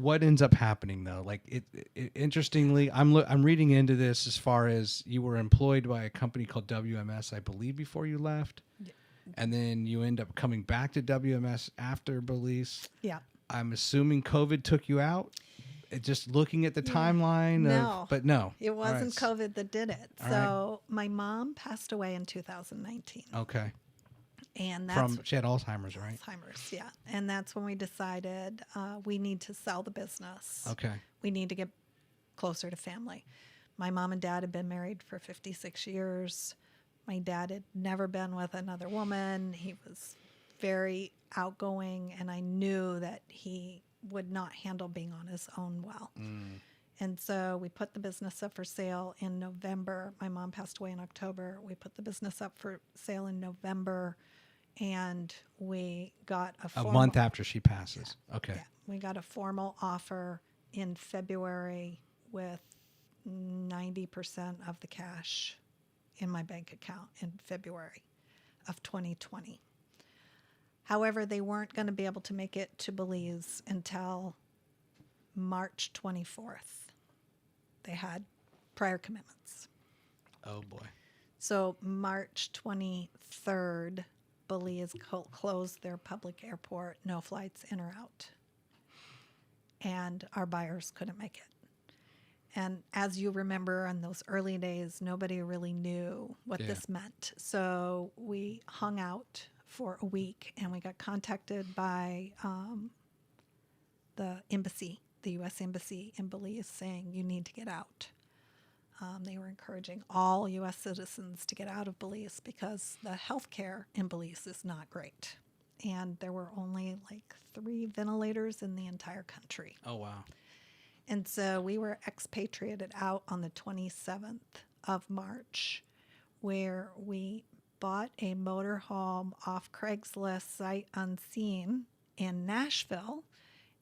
what ends up happening though? Like interestingly, I'm reading into this as far as you were employed by a company called WMS, I believe, before you left, and then you end up coming back to WMS after Belize. Yeah. I'm assuming COVID took you out. Just looking at the timeline, but no, it wasn't COVID that did it. So my mom passed away in 2019. Okay. And that's she had Alzheimer's, right? Alzheimer's, yeah. And that's when we decided we need to sell the business. Okay. We need to get closer to family. My mom and dad had been married for 56 years. My dad had never been with another woman. He was very outgoing, and I knew that he would not handle being on his own well. And so we put the business up for sale in November. My mom passed away in October. We put the business up for sale in November, and we got a month after she passes. Yeah, okay. Yeah, we got a formal offer in February with 90% of the cash in my bank account in February of 2020. However, they weren't going to be able to make it to Belize until March 24th. They had prior commitments. Oh, boy. So March 23rd, Belize closed their public airport, no flights in or out. And our buyers couldn't make it. And as you remember, in those early days, nobody really knew what this meant. So we hung out for a week, and we got contacted by the embassy, the U.S. Embassy in Belize, saying you need to get out. They were encouraging all U.S. citizens to get out of Belize because the health care in Belize is not great. And there were only like 3 ventilators in the entire country. Oh, wow. And so we were expatriated out on the 27th of March, where we bought a motorhome off Craigslist sight unseen in Nashville,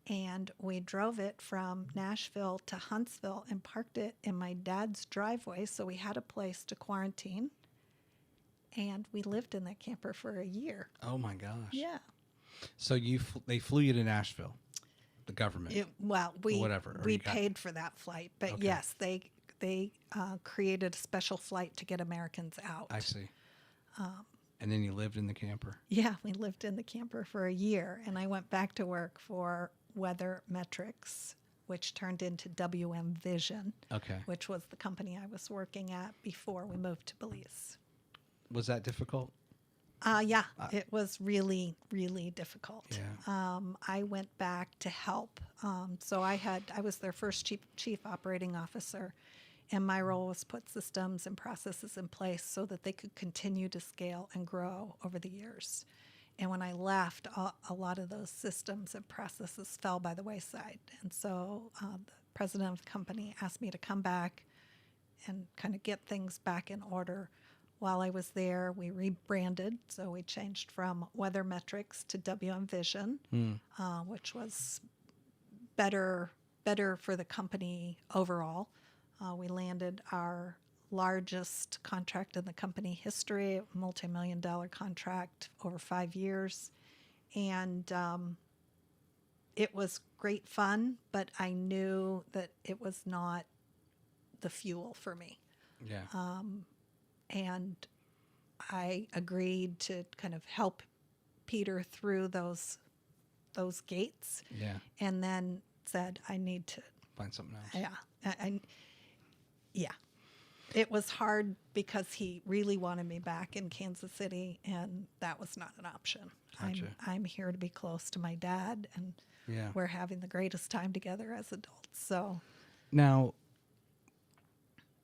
and we drove it from Nashville to Huntsville and parked it in my dad's driveway, so we had a place to quarantine, and we lived in that camper for a year. Oh my gosh. Yeah. So they flew you to Nashville, the government. We paid for that flight, but yes, they created a special flight to get Americans out. I see. And then you lived in the camper. Yeah, we lived in the camper for a year, and I went back to work for Weather Metrics, which turned into WM Vision, which was the company I was working at before we moved to Belize. Was that difficult? Yeah, it was really, really difficult. Yeah. I went back to help. So I was their first chief operating officer, and my role was put systems and processes in place so that they could continue to scale and grow over the years. And when I left, a lot of those systems and processes fell by the wayside. And so the president of the company asked me to come back and kind of get things back in order. While I was there, we rebranded. So we changed from Weather Metrics to WM Vision, which was better for the company overall. We landed our largest contract in the company history, a multi-million-dollar contract over 5 years. And it was great fun, but I knew that it was not the fuel for me. Yeah. And I agreed to kind of help Peter through those gates. Yeah. And then said, I need to find something else. Yeah. Yeah. It was hard because he really wanted me back in Kansas City, and that was not an option. Gotcha. I'm here to be close to my dad, and we're having the greatest time together as adults. So now,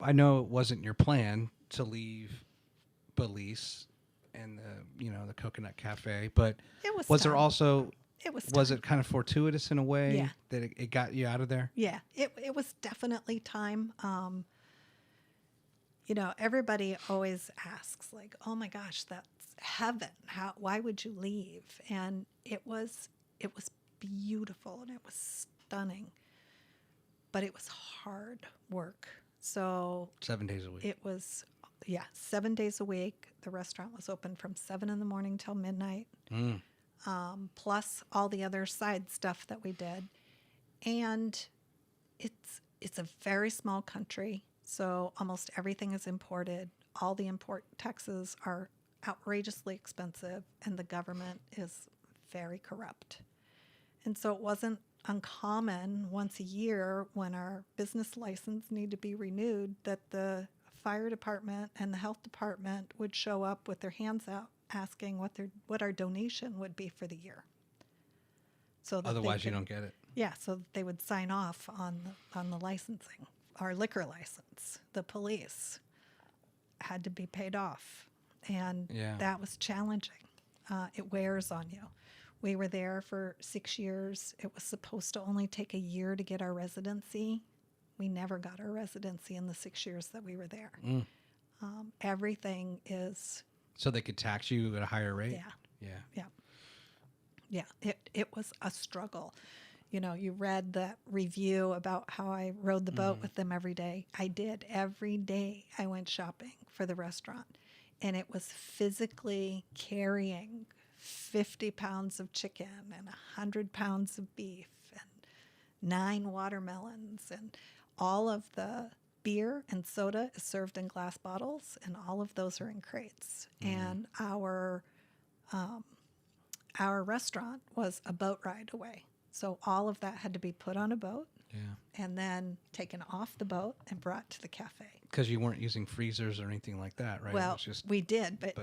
I know it wasn't your plan to leave Belize and the Coconut Cafe, but was there also was it kind of fortuitous in a way that it got you out of there? Yeah, it was definitely time. Everybody always asks, like, oh my gosh, that's heaven. Why would you leave? And it was beautiful and it was stunning, but it was hard work. So 7 days a week. It was, 7 days a week. The restaurant was open from 7 a.m. till midnight, plus all the other side stuff that we did. And it's a very small country, so almost everything is imported. All the import taxes are outrageously expensive, and the government is very corrupt. And so it wasn't uncommon once a year when our business license need to be renewed that the fire department and the health department would show up with their hands out asking what our donation would be for the year. So that otherwise you don't get it. Yeah, so that they would sign off on the licensing. Our liquor license, the police had to be paid off, and that was challenging. It wears on you. We were there for 6 years. It was supposed to only take a year to get our residency. We never got our residency in the 6 years that we were there. Everything is... So they could tax you at a higher rate? Yeah. It was a struggle. You know, you read that review about how I rode the boat with them every day. I did. Every day I went shopping for the restaurant. And it was physically carrying 50 pounds of chicken and 100 pounds of beef and 9 watermelons. And all of the beer and soda is served in glass bottles, and all of those are in crates. And our restaurant was a boat ride away. So all of that had to be put on a boat and then taken off the boat and brought to the cafe. Because you weren't using freezers or anything like that, right? Well, we did, but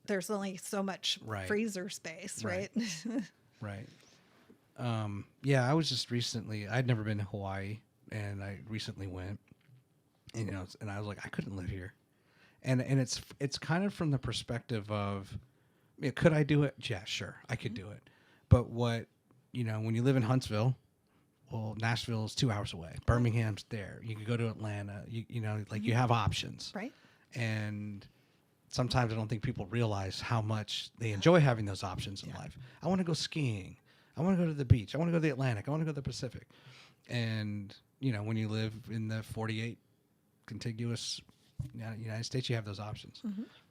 there's only so much freezer space, right? Right. Yeah, I was just recently, I'd never been to Hawaii, and I recently went, and, you know, and I was like, I couldn't live here. And it's kind of from the perspective of, could I do it? Yeah, sure, I could do it. But what, you know, when you live in Huntsville, well, Nashville is 2 hours away. Birmingham's there. You could go to Atlanta. You know, like you have options. Right. And sometimes I don't think people realize how much they enjoy having those options in life. I want to go skiing. I want to go to the beach. I want to go to the Atlantic. I want to go to the Pacific. And, you know, when you live in the 48 contiguous United States, you have those options.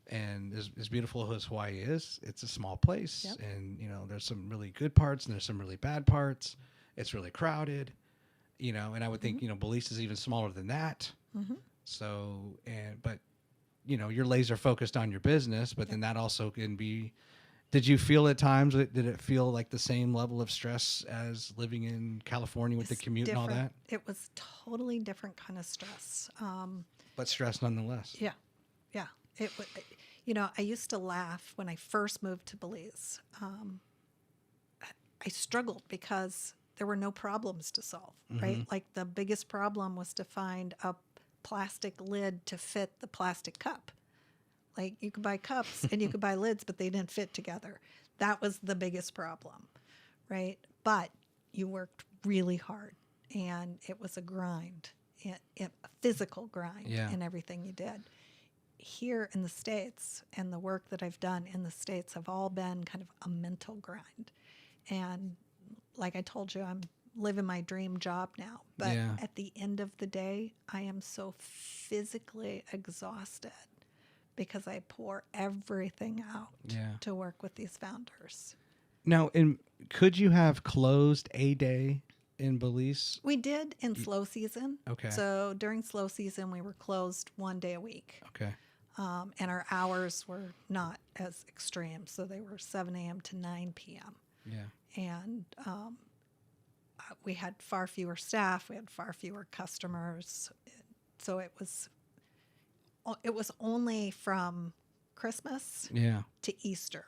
And as beautiful as Hawaii is, it's a small place. And, you know, there's some really good parts and there's some really bad parts. It's really crowded, you know, and I would think, you know, Belize is even smaller than that. So, but, you know, you're laser focused on your business, but then that also can be, did you feel at times, did it feel like the same level of stress as living in California with the commute and all that? It was totally different kind of stress. But stress nonetheless. Yeah. It was, you know, I used to laugh when I first moved to Belize. I struggled because there were no problems to solve, right? Like the biggest problem was to find a plastic lid to fit the plastic cup. Like you could buy cups and you could buy lids, but they didn't fit together. That was the biggest problem, right? But you worked really hard, and it was a grind, a physical grind in everything you did. Here in the States, and the work that I've done in the States have all been kind of a mental grind. And like I told you, I'm living my dream job now. But at the end of the day, I am so physically exhausted because I pour everything out to work with these founders. Now, could you have closed a day in Belize? We did in slow season. Okay. So during slow season, we were closed 1 day a week. Okay. And our hours were not as extreme. So they were 7 a.m. to 9 p.m. Yeah. And we had far fewer staff. We had far fewer customers. So it was only from Christmas to Easter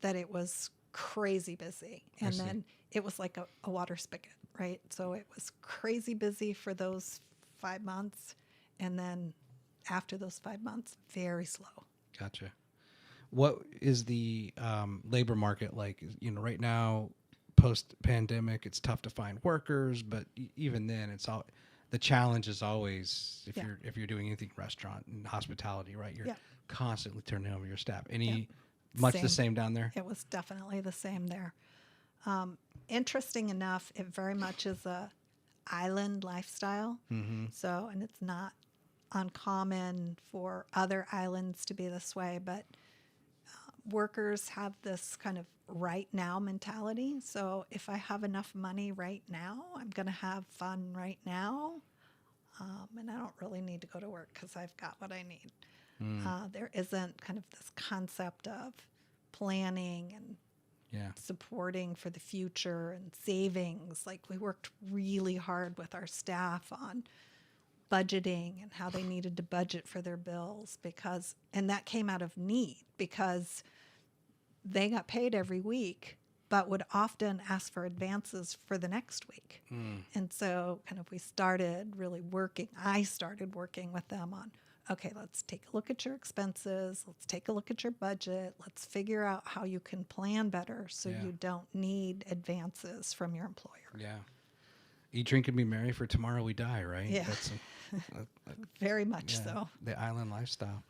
that it was crazy busy. And then it was like a water spigot, right? So it was crazy busy for those 5 months. And then after those 5 months, very slow. Gotcha. What is the labor market like? You know, right now, post-pandemic, it's tough to find workers, but even then, it's all the challenge is always if you're doing anything restaurant and hospitality, right? You're constantly turning over your staff. Much the same down there? It was definitely the same there. Interesting enough, it very much is a island lifestyle. So, and it's not uncommon for other islands to be this way, but workers have this kind of right now mentality. So if I have enough money right now, I'm going to have fun right now. And I don't really need to go to work because I've got what I need. There isn't kind of this concept of planning and supporting for the future and savings. Like we worked really hard with our staff on budgeting and how they needed to budget for their bills and that came out of need because they got paid every week, but would often ask for advances for the next week. And so kind of I started working with them on, okay, let's take a look at your expenses. Let's take a look at your budget. Let's figure out how you can plan better so you don't need advances from your employer. Yeah. Eat, drink, and be merry, for tomorrow we die, right? Yeah. Very much so. The island lifestyle.